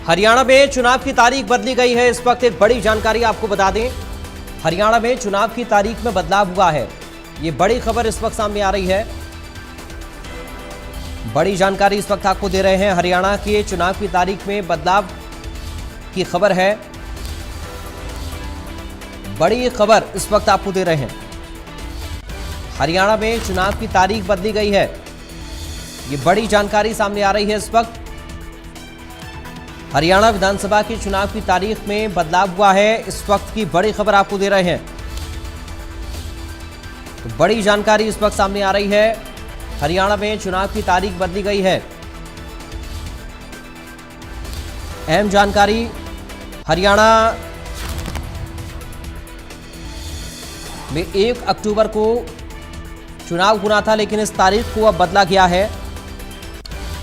हरियाणा में चुनाव की तारीख बदली गई है। इस वक्त एक बड़ी जानकारी आपको बता दें, हरियाणा में चुनाव की तारीख में बदलाव हुआ है। ये बड़ी खबर इस वक्त सामने आ रही है। बड़ी जानकारी इस वक्त आपको दे रहे हैं। हरियाणा के चुनाव की तारीख में बदलाव की खबर है। बड़ी खबर इस वक्त आपको दे रहे हैं। हरियाणा में चुनाव की तारीख बदली गई है। ये बड़ी जानकारी सामने आ रही है इस वक्त। हरियाणा विधानसभा के चुनाव की तारीख में बदलाव हुआ है। इस वक्त की बड़ी खबर आपको दे रहे हैं। तो बड़ी जानकारी इस वक्त सामने आ रही है। हरियाणा में चुनाव की तारीख बदली गई है। अहम जानकारी, हरियाणा में 1 अक्टूबर को चुनाव होना था, लेकिन इस तारीख को अब बदला गया है।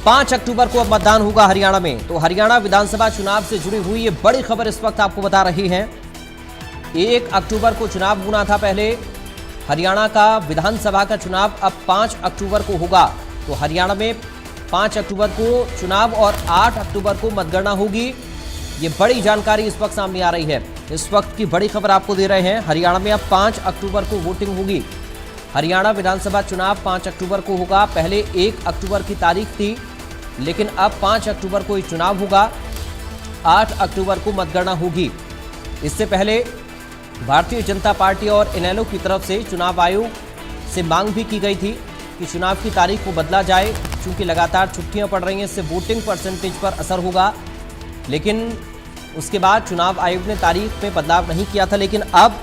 5 अक्टूबर को अब मतदान होगा हरियाणा में। तो हरियाणा विधानसभा चुनाव से जुड़ी हुई ये बड़ी खबर इस वक्त आपको बता रही है। 1 अक्टूबर को चुनाव होना था पहले। हरियाणा का विधानसभा का चुनाव अब 5 अक्टूबर को होगा। तो हरियाणा में 5 अक्टूबर को चुनाव और 8 अक्टूबर को मतगणना होगी। ये बड़ी जानकारी इस वक्त सामने आ रही है। इस वक्त की बड़ी खबर आपको दे रहे हैं। हरियाणा में अब 5 अक्टूबर को वोटिंग होगी। हरियाणा विधानसभा चुनाव 5 अक्टूबर को होगा। पहले 1 अक्टूबर की तारीख थी, लेकिन अब 5 अक्टूबर को चुनाव होगा। 8 अक्टूबर को मतगणना होगी। इससे पहले भारतीय जनता पार्टी और इनेलो की तरफ से चुनाव आयोग से मांग भी की गई थी कि चुनाव की तारीख को बदला जाए, क्योंकि लगातार छुट्टियां पड़ रही हैं, इससे वोटिंग परसेंटेज पर असर होगा। लेकिन उसके बाद चुनाव आयोग ने तारीख में बदलाव नहीं किया था। लेकिन अब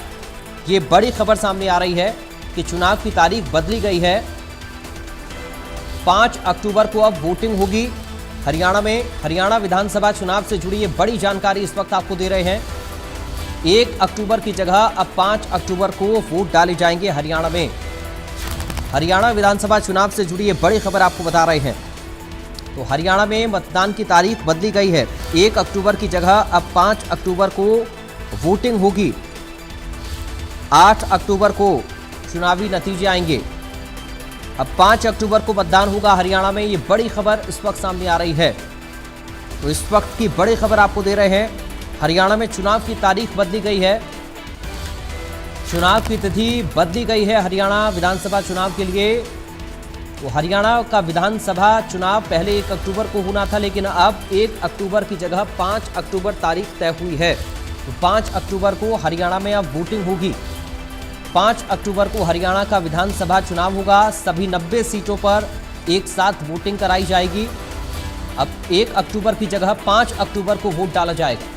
ये बड़ी खबर सामने आ रही है कि चुनाव की तारीख बदली गई है। 5 अक्टूबर को अब वोटिंग होगी हरियाणा में। हरियाणा विधानसभा चुनाव से जुड़ी ये बड़ी जानकारी इस वक्त आपको दे रहे हैं। 1 अक्टूबर की जगह अब 5 अक्टूबर को वोट डाले जाएंगे हरियाणा में। हरियाणा विधानसभा चुनाव से जुड़ी ये बड़ी खबर आपको बता रहे हैं। तो हरियाणा में मतदान की तारीख बदली गई है। 1 अक्टूबर की जगह अब 5 अक्टूबर को वोटिंग होगी। 8 अक्टूबर को चुनावी नतीजे आएंगे। अब 5 अक्टूबर को मतदान होगा हरियाणा में। ये बड़ी खबर इस वक्त सामने आ रही है। तो इस वक्त की बड़ी खबर आपको दे रहे हैं। हरियाणा में चुनाव की तारीख बदली गई है। चुनाव की तिथि बदली गई है हरियाणा विधानसभा चुनाव के लिए। तो हरियाणा का विधानसभा चुनाव पहले 1 अक्टूबर को होना था, लेकिन अब 1 अक्टूबर की जगह 5 अक्टूबर तारीख तय हुई है। तो 5 अक्टूबर को हरियाणा में अब वोटिंग होगी। 5 अक्टूबर को हरियाणा का विधानसभा चुनाव होगा। सभी 90 सीटों पर एक साथ वोटिंग कराई जाएगी। अब 1 अक्टूबर की जगह 5 अक्टूबर को वोट डाला जाएगा।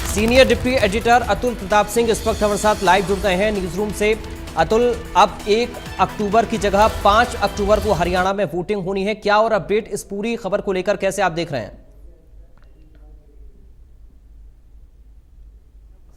Senior deputy editor Atul Pratap Singh इस वक्त हमारे साथ लाइव जुड़ गए हैं न्यूज रूम से। अतुल, अब 1 अक्टूबर की जगह 5 अक्टूबर को हरियाणा में वोटिंग होनी है। क्या और अपडेट इस पूरी खबर को लेकर कैसे आप देख रहे हैं?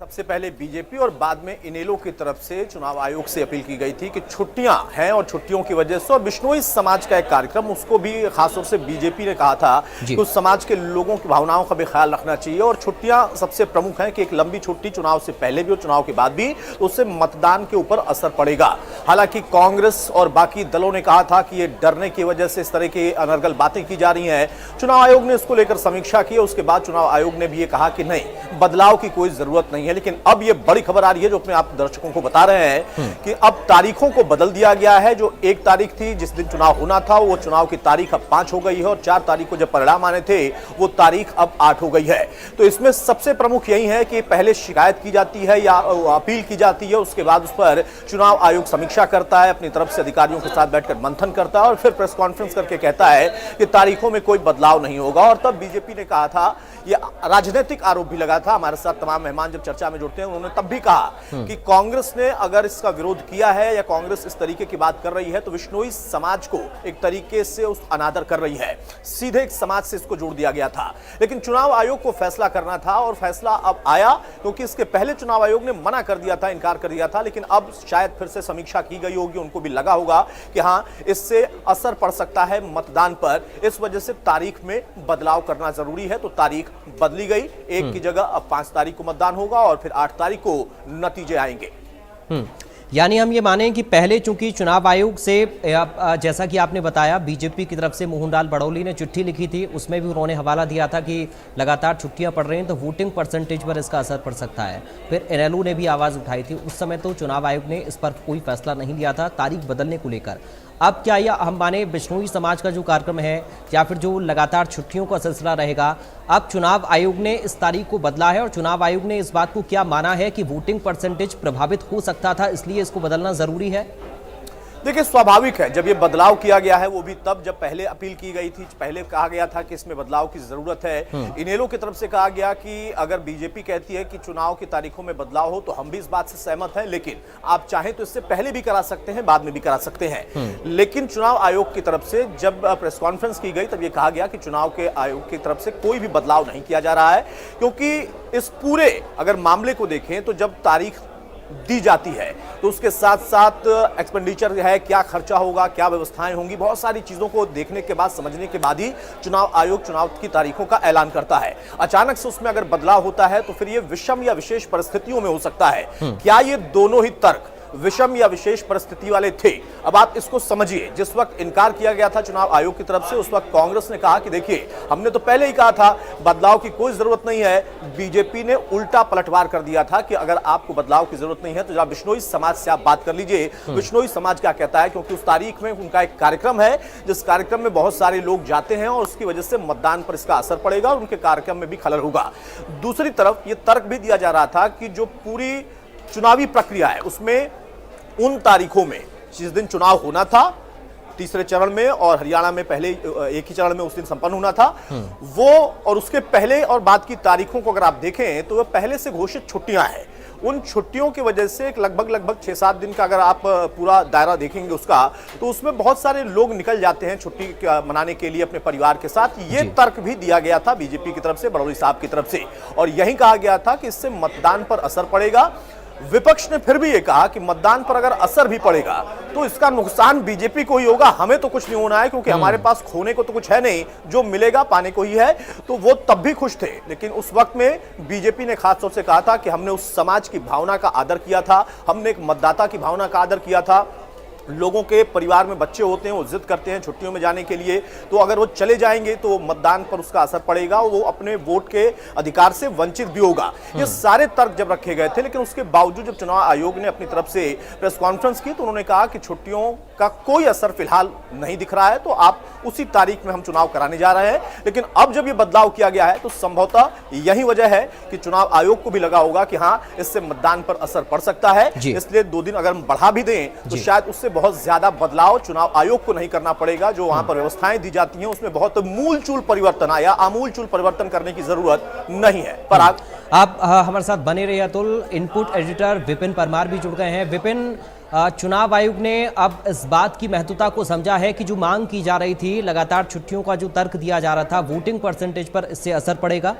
सबसे पहले बीजेपी और बाद में इनेलो की तरफ से चुनाव आयोग से अपील की गई थी कि छुट्टियां हैं और छुट्टियों की वजह से, और बिश्नोई समाज का एक कार्यक्रम, उसको भी खासतौर से बीजेपी ने कहा था कि उस समाज के लोगों की भावनाओं का भी ख्याल रखना चाहिए। और छुट्टियां सबसे प्रमुख हैं कि एक लंबी छुट्टी चुनाव से पहले भी और चुनाव के बाद भी, तो उससे मतदान के ऊपर असर पड़ेगा। हालांकि कांग्रेस और बाकी दलों ने कहा था कि ये डरने की वजह से इस तरह की अनर्गल बातें की जा रही हैं। चुनाव आयोग ने इसको लेकर समीक्षा की। उसके बाद चुनाव आयोग ने भी ये कहा कि नहीं, बदलाव की कोई जरूरत नहीं है। लेकिन अब ये बड़ी खबर आ रही है, जो अपने आप दर्शकों को बता रहे हैं कि अब तारीखों को बदल दिया गया है। जो 1 तारीख थी जिस दिन चुनाव होना था, वो चुनाव की तारीख अब 5 हो गई है। और 4 तारीख को जब परिणाम आने थे, वो तारीख अब 8 हो गई है। तो इसमें सबसे प्रमुख यही है कि पहले शिकायत की जाती है या अपील की जाती है, उसके बाद उस पर चुनाव आयोग समीक्षा करता है, अपनी तरफ से अधिकारियों के साथ बैठकर मंथन करता है और फिर प्रेस कॉन्फ्रेंस करके कहता है कि तारीखों में कोई बदलाव नहीं होगा। और तब बीजेपी ने कहा था, ये राजनीतिक आरोप भी लगा था। हमारे साथ तमाम मेहमान जब चर्चा में जुड़ते हैं, उन्होंने तब भी कहा कि कांग्रेस ने अगर इसका विरोध किया है या कांग्रेस इस तरीके की बात कर रही है, तो बिश्नोई समाज को एक तरीके से उस अनादर कर रही है। सीधे एक समाज से इसको जोड़ दिया गया था। लेकिन चुनाव आयोग को फैसला करना था और फैसला अब आया, क्योंकि इसके पहले चुनाव आयोग ने मना कर दिया था, इनकार कर दिया था। लेकिन अब शायद फिर से समीक्षा की गई होगी, उनको भी लगा होगा कि हाँ, इससे असर पड़ सकता है मतदान पर, इस वजह से तारीख में बदलाव करना जरूरी है। तो तारीख बदली गई। 1 की जगह अब 5 तारीख को मतदान होगा और फिर 8 तारीख को नतीजे आएंगे। यानी हम ये माने कि पहले चूंकि चुनाव आयोग से जैसा कि आपने बताया बीजेपी की तरफ से मोहनलाल बड़ौली ने चिट्ठी लिखी थी, उसमें भी उन्होंने हवाला दिया था कि लगातार छुट्टियां पड़ रही हैं तो वोटिंग परसेंटेज पर इसका असर पड़ सकता है। फिर एनएलयू ने भी आवाज़ उठाई थी, उस समय तो चुनाव आयोग ने इस पर कोई फैसला नहीं लिया था तारीख बदलने को लेकर। अब क्या यह हम माने बिश्नोई समाज का जो कार्यक्रम है या फिर जो लगातार छुट्टियों का सिलसिला रहेगा, अब चुनाव आयोग ने इस तारीख को बदला है और चुनाव आयोग ने इस बात को क्या माना है कि वोटिंग परसेंटेज प्रभावित हो सकता था, इसलिए इसको बदलना जरूरी है? देखिए, स्वाभाविक है जब ये बदलाव किया गया है, वो भी तब जब पहले अपील की गई थी, पहले कहा गया था कि इसमें बदलाव की जरूरत है। इनेलो की तरफ से कहा गया कि अगर बीजेपी कहती है कि चुनाव की तारीखों में बदलाव हो तो हम भी इस बात से सहमत हैं, लेकिन आप चाहें तो इससे पहले भी करा सकते हैं, बाद में भी करा सकते हैं। लेकिन चुनाव आयोग की तरफ से जब प्रेस कॉन्फ्रेंस की गई तब यह कहा गया कि चुनाव के आयोग की तरफ से कोई भी बदलाव नहीं किया जा रहा है, क्योंकि इस पूरे अगर मामले को देखें तो जब तारीख दी जाती है तो उसके साथ साथ एक्सपेंडिचर है, क्या खर्चा होगा, क्या व्यवस्थाएं होंगी, बहुत सारी चीजों को देखने के बाद, समझने के बाद ही चुनाव आयोग चुनाव की तारीखों का ऐलान करता है। अचानक से उसमें अगर बदलाव होता है तो फिर ये विषम या विशेष परिस्थितियों में हो सकता है। क्या ये दोनों ही तर्क विषम या विशेष परिस्थिति वाले थे? अब आप इसको समझिए, जिस वक्त इनकार किया गया था चुनाव आयोग की तरफ से, उस वक्त कांग्रेस ने कहा कि देखिए हमने तो पहले ही कहा था बदलाव की कोई जरूरत नहीं है। बीजेपी ने उल्टा पलटवार कर दिया था कि अगर आपको बदलाव की जरूरत नहीं है तो जरा बिश्नोई समाज से आप बात कर लीजिए, बिश्नोई समाज क्या कहता है, क्योंकि उस तारीख में उनका एक कार्यक्रम है जिस कार्यक्रम में बहुत सारे लोग जाते हैं और उसकी वजह से मतदान पर इसका असर पड़ेगा और उनके कार्यक्रम में भी खलल होगा। दूसरी तरफ यह तर्क भी दिया जा रहा था कि जो पूरी चुनावी प्रक्रिया है उसमें उन तारीखों में जिस दिन चुनाव होना था, तीसरे चरण में और हरियाणा में पहले एक ही चरण में उस दिन संपन्न होना था, वो और उसके पहले और बाद की तारीखों को अगर आप देखें तो वो पहले से घोषित छुट्टियां हैं। उन छुट्टियों की वजह से एक लगभग 6-7 दिन का अगर आप पूरा दायरा देखेंगे उसका, तो उसमें बहुत सारे लोग निकल जाते हैं छुट्टी मनाने के लिए अपने परिवार के साथ। ये तर्क भी दिया गया था बीजेपी की तरफ से, बड़ौली साहब की तरफ से, और यही कहा गया था कि इससे मतदान पर असर पड़ेगा। विपक्ष ने फिर भी ये कहा कि मतदान पर अगर असर भी पड़ेगा तो इसका नुकसान बीजेपी को ही होगा, हमें तो कुछ नहीं होना है, क्योंकि हमारे पास खोने को तो कुछ है नहीं, जो मिलेगा पाने को ही है। तो वो तब भी खुश थे, लेकिन उस वक्त में बीजेपी ने खास तौर से कहा था कि हमने उस समाज की भावना का आदर किया था, हमने एक मतदाता की भावना का आदर किया था। लोगों के परिवार में बच्चे होते हैं, वो जिद करते हैं छुट्टियों में जाने के लिए, तो अगर वो चले जाएंगे तो मतदान पर उसका असर पड़ेगा, वो अपने वोट के अधिकार से वंचित भी होगा। ये सारे तर्क जब रखे गए थे, लेकिन उसके बावजूद जब चुनाव आयोग ने अपनी तरफ से प्रेस कॉन्फ्रेंस की तो उन्होंने कहा कि छुट्टियों का कोई असर फिलहाल नहीं दिख रहा है, तो आप उसी तारीख में हम चुनाव कराने जा रहे हैं। लेकिन अब जब ये बदलाव किया गया है तो संभवतः यही वजह है कि चुनाव आयोग को भी लगा होगा कि हाँ, इससे मतदान पर असर पड़ सकता है, इसलिए 2 दिन अगर हम बढ़ा भी दें तो शायद उससे बहुत ज्यादा बदलाव चुनाव आयोग को नहीं करना पड़ेगा। जो वहां पर व्यवस्थाएं दी जाती हैं उसमें बहुत मूलचूल परिवर्तन या आमूलचूल परिवर्तन करने की जरूरत नहीं है। पराग, आप हमारे साथ बने रहिए। अतुल, इनपुट एडिटर विपिन परमार भी जुड़ गए हैं। विपिन, चुनाव आयोग ने अब इस बात की महत्वता को समझा है कि जो मांग की जा रही थी, लगातार छुट्टियों का जो तर्क दिया जा रहा था, वोटिंग परसेंटेज पर इससे असर पड़ेगा?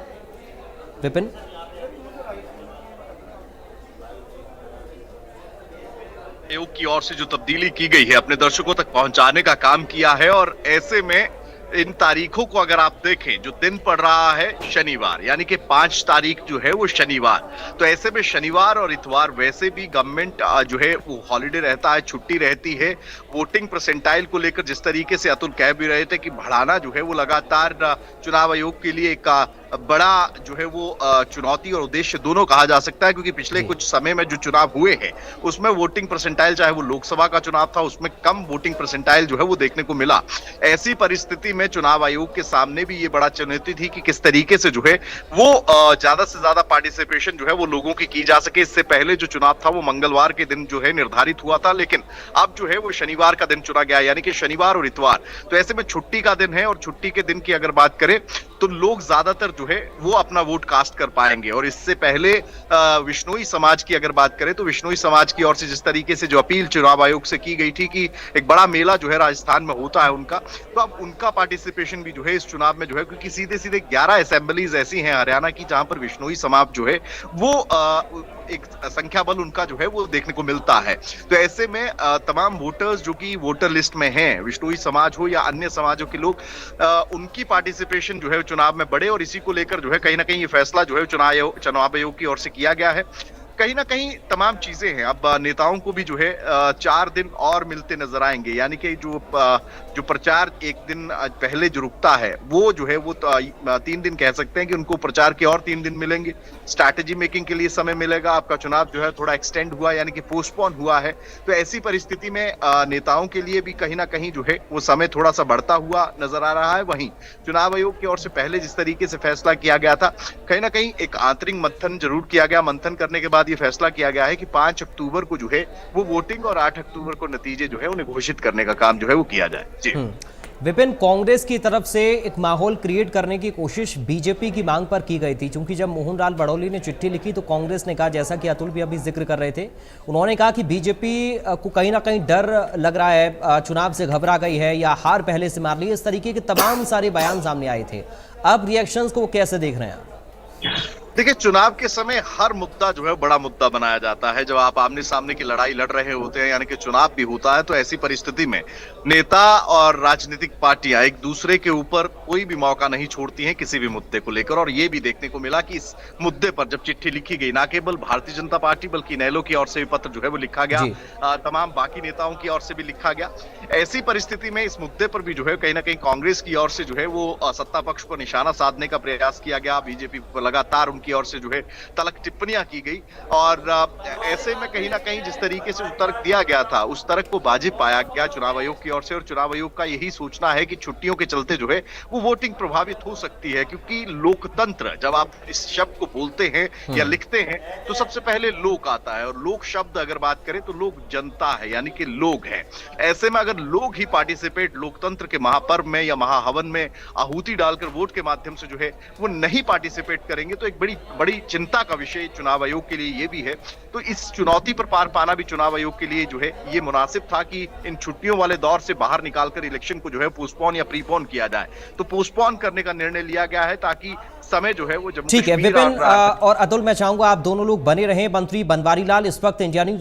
विपिन, आयोग की ओर से जो तब्दीली की गई है अपने दर्शकों तक पहुंचाने का काम किया है, और ऐसे में इन तारीखों को अगर आप देखें, जो दिन पड़ रहा है शनिवार, यानी कि 5 तारीख जो है वो शनिवार, तो ऐसे में शनिवार और इतवार वैसे भी गवर्नमेंट जो है वो हॉलिडे रहता है, छुट्टी रहती है। वोटिंग परसेंटाइल को लेकर जिस तरीके से अतुल कह भी रहे थे कि बढ़ाना जो है वो लगातार चुनाव आयोग के लिए एक बड़ा जो है वो चुनौती और उद्देश्य दोनों कहा जा सकता है, क्योंकि पिछले कुछ समय में जो चुनाव हुए हैं उसमें वोटिंग परसेंटाइल, चाहे वो लोकसभा का चुनाव था, उसमें कम वोटिंग परसेंटाइल जो है वो देखने को मिला। ऐसी परिस्थिति में चुनाव आयोग के सामने भी ये बड़ा चुनौती थी कि किस तरीके से जो है वो ज्यादा से ज्यादा पार्टिसिपेशन जो है वो लोगों की जा सके। इससे पहले जो चुनाव था वो मंगलवार के दिन जो है निर्धारित हुआ था, लेकिन अब जो है वो शनिवार का दिन चुना गया, यानी कि शनिवार और इतवार। तो ऐसे में छुट्टी का दिन है, और छुट्टी के दिन की अगर बात करें तो लोग ज्यादातर जो है वो अपना वोट कास्ट कर पाएंगे। और इससे पहले विश्नोई समाज की अगर बात करें तो विश्नोई समाज की ओर से जिस तरीके से जो अपील चुनाव आयोग से की गई थी कि एक बड़ा मेला जो है राजस्थान में होता है उनका, तो अब उनका पार्टिसिपेशन भी जो है इस चुनाव में जो है, क्योंकि सीधे सीधे 11 असेंबलीज ऐसी हैं हरियाणा की जहां पर विश्नोई समाज जो है वो एक संख्या बल उनका जो है वो देखने को मिलता है। तो ऐसे में तमाम वोटर्स जो कि वोटर लिस्ट में हैं, विश्नोई समाज हो या अन्य समाजों के लोग, उनकी पार्टिसिपेशन जो है चुनाव में बढ़े, और इसी को लेकर जो है कहीं ना कहीं ये फैसला जो है चुनाव आयोग की ओर से किया गया है। कहीं ना कहीं तमाम चीजें हैं। अब नेताओं को भी जो है 4 दिन और मिलते नजर आएंगे, यानी कि जो प्रचार एक दिन पहले जो रुकता है वो जो है वो 3 दिन कह सकते हैं कि उनको प्रचार के और 3 दिन मिलेंगे। स्ट्रैटेजी मेकिंग के लिए समय मिलेगा। आपका चुनाव जो है थोड़ा एक्सटेंड हुआ, यानी कि पोस्टपोन हुआ है। तो ऐसी परिस्थिति में नेताओं के लिए भी कहीं ना कहीं जो है वो समय थोड़ा सा बढ़ता हुआ नजर आ रहा है। वहीं चुनाव आयोग की ओर से पहले जिस तरीके से फैसला किया गया था, कहीं ना कहीं एक आंतरिक मंथन जरूर किया गया। मंथन करने के बाद ये फैसला किया गया है कि 5 अक्टूबर को जो है वो वोटिंग और 8 अक्टूबर को नतीजे जो है उन्हें घोषित करने का काम जो है वो किया जाए। जी विपिन, कांग्रेस की तरफ से एक माहौल क्रिएट करने की कोशिश बीजेपी की मांग पर की गई थी, क्योंकि जब मोहनलाल बड़ौली ने चिट्ठी लिखी तो कांग्रेस ने कहा, जैसा कि अतुल भी अभी जिक्र कर रहे थे, उन्होंने कहा कि बीजेपी को कहीं ना कहीं डर लग रहा है, चुनाव से घबरा गई है या हार पहले से मार ली। इस तरीके के तमाम सारे बयान सामने आए थे। अब रिएक्शंस को कैसे देख रहे हैं आप? देखिए, चुनाव के समय हर मुद्दा जो है बड़ा मुद्दा बनाया जाता है। जब आप आमने सामने की लड़ाई लड़ रहे होते हैं, यानी कि चुनाव भी होता है, तो ऐसी परिस्थिति में नेता और राजनीतिक पार्टियां एक दूसरे के ऊपर कोई भी मौका नहीं छोड़ती हैं किसी भी मुद्दे को लेकर। और ये भी देखने को मिला कि इस मुद्दे पर जब चिट्ठी लिखी गई, ना केवल भारतीय जनता पार्टी बल्कि इनेलो की ओर से भी पत्र जो है वो लिखा गया, तमाम बाकी नेताओं की ओर से भी लिखा गया। ऐसी परिस्थिति में इस मुद्दे पर भी जो है कहीं ना कहीं कांग्रेस की ओर से जो है वो सत्ता पक्ष को निशाना साधने का प्रयास किया गया। बीजेपी को लगातार उनकी ओर से जो है तलक टिप्पणियां की गई। और ऐसे में कहीं ना कहीं जिस तरीके से तर्क दिया गया था, उस तर्क को वाजिब पाया गया चुनाव आयोग की ओर से। और चुनाव आयोग का यही सोचना है कि छुट्टियों के चलते जो है वो वोटिंग प्रभावित हो सकती है, क्योंकि लोकतंत्र, जब आप इस शब्द को बोलते हैं या लिखते हैं तो सबसे पहले लोक आता है। और लोक शब्द अगर बात करें तो लोक जनता है, यानी कि लोग हैं। ऐसे में अगर लोग ही पार्टिसिपेट लोकतंत्र के महापर्व में या महाहवन में आहुति डालकर वोट के माध्यम से जो है वो नहीं पार्टिसिपेट करेंगे, तो एक बड़ी बड़ी चिंता का विषय चुनाव आयोग के लिए ये भी है। तो इस चुनौती पर पार पाना भी चुनाव आयोग के लिए जो है ये मुनासिब था कि इन छुट्टियों वाले दौर से बाहर निकालकर इलेक्शन को जो है पोस्टपोन या प्रीपोन किया जाए। तो पोस्टपोन करने का निर्णय लिया गया है ताकि समय जो है वो जम्मू ठीक है विपिन और अतुल, मैं चाहूंगा आप दोनों लोग बने रहें। मंत्री बनवारी लाल इस वक्त इंडिया न्यूज